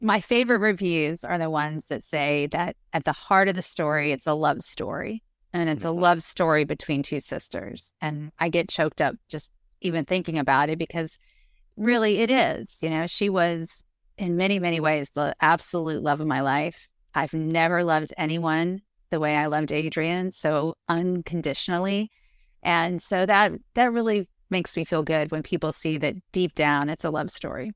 My favorite reviews are the ones that say that at the heart of the story, it's a love story. And it's a love story between two sisters. And I get choked up just even thinking about it because really it is. She was in many, many ways the absolute love of my life. I've never loved anyone the way I loved Adrian, so unconditionally. And so that really makes me feel good when people see that deep down it's a love story.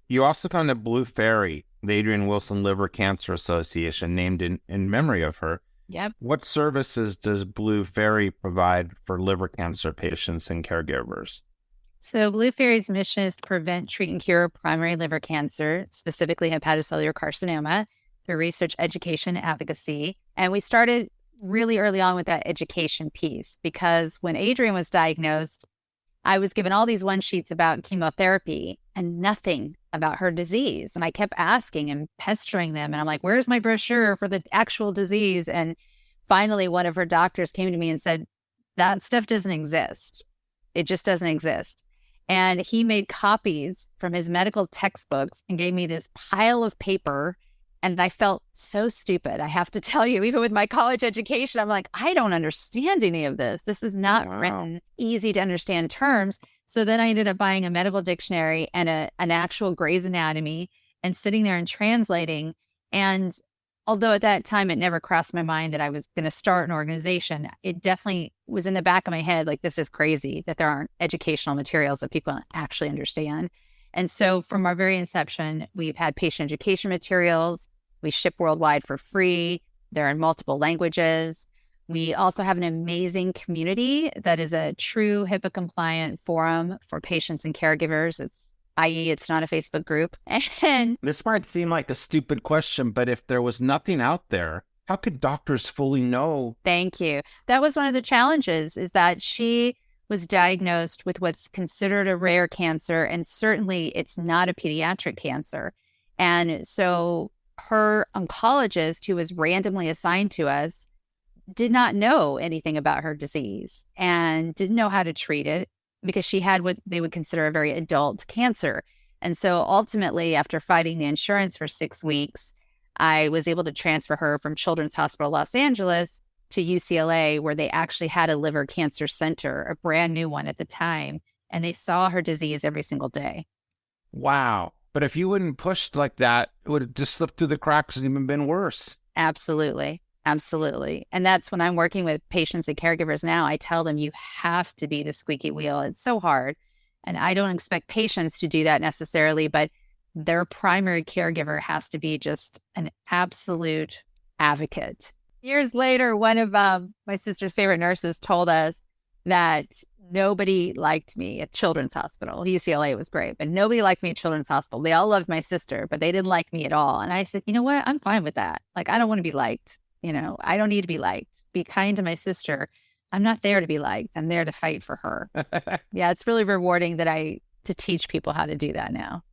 You also founded Blue Fairy, the Adrian Wilson Liver Cancer Association, named in memory of her. Yep. What services does Blue Fairy provide for liver cancer patients and caregivers? So Blue Fairy's mission is to prevent, treat, and cure primary liver cancer, specifically hepatocellular carcinoma, through research, education, advocacy. And we started really early on with that education piece because when Adrian was diagnosed, I was given all these one sheets about chemotherapy and nothing about her disease. And I kept asking and pestering them. And I'm like, where's my brochure for the actual disease? And finally, one of her doctors came to me and said, that stuff doesn't exist. It just doesn't exist. And he made copies from his medical textbooks and gave me this pile of paper. And I felt so stupid. I have to tell you, even with my college education, I'm like, I don't understand any of this. This is not written easy to understand terms. So then I ended up buying a medical dictionary and an actual Gray's Anatomy and sitting there and translating. And although at that time it never crossed my mind that I was going to start an organization, it definitely was in the back of my head, like, this is crazy that there aren't educational materials that people actually understand. And so from our very inception, we've had patient education materials. We ship worldwide for free. They're in multiple languages. We also have an amazing community that is a true HIPAA compliant forum for patients and caregivers. i.e., it's not a Facebook group. And this might seem like a stupid question, but if there was nothing out there, how could doctors fully know? Thank you. That was one of the challenges, is that she was diagnosed with what's considered a rare cancer, and certainly it's not a pediatric cancer. And so her oncologist, who was randomly assigned to us, did not know anything about her disease and didn't know how to treat it because she had what they would consider a very adult cancer. And so ultimately, after fighting the insurance for 6 weeks, I was able to transfer her from Children's Hospital Los Angeles to UCLA, where they actually had a liver cancer center, a brand new one at the time, and they saw her disease every single day. Wow. But if you wouldn't pushed like that, it would have just slipped through the cracks and even been worse. Absolutely. Absolutely. And that's when I'm working with patients and caregivers now. I tell them you have to be the squeaky wheel. It's so hard. And I don't expect patients to do that necessarily, but their primary caregiver has to be just an absolute advocate. Years later, one of my sister's favorite nurses told us that nobody liked me at Children's Hospital. UCLA was great, but nobody liked me at Children's Hospital. They all loved my sister, but they didn't like me at all. And I said, you know what? I'm fine with that. Like, I don't want to be liked. I don't need to be liked. Be kind to my sister. I'm not there to be liked. I'm there to fight for her. Yeah, it's really rewarding to teach people how to do that now.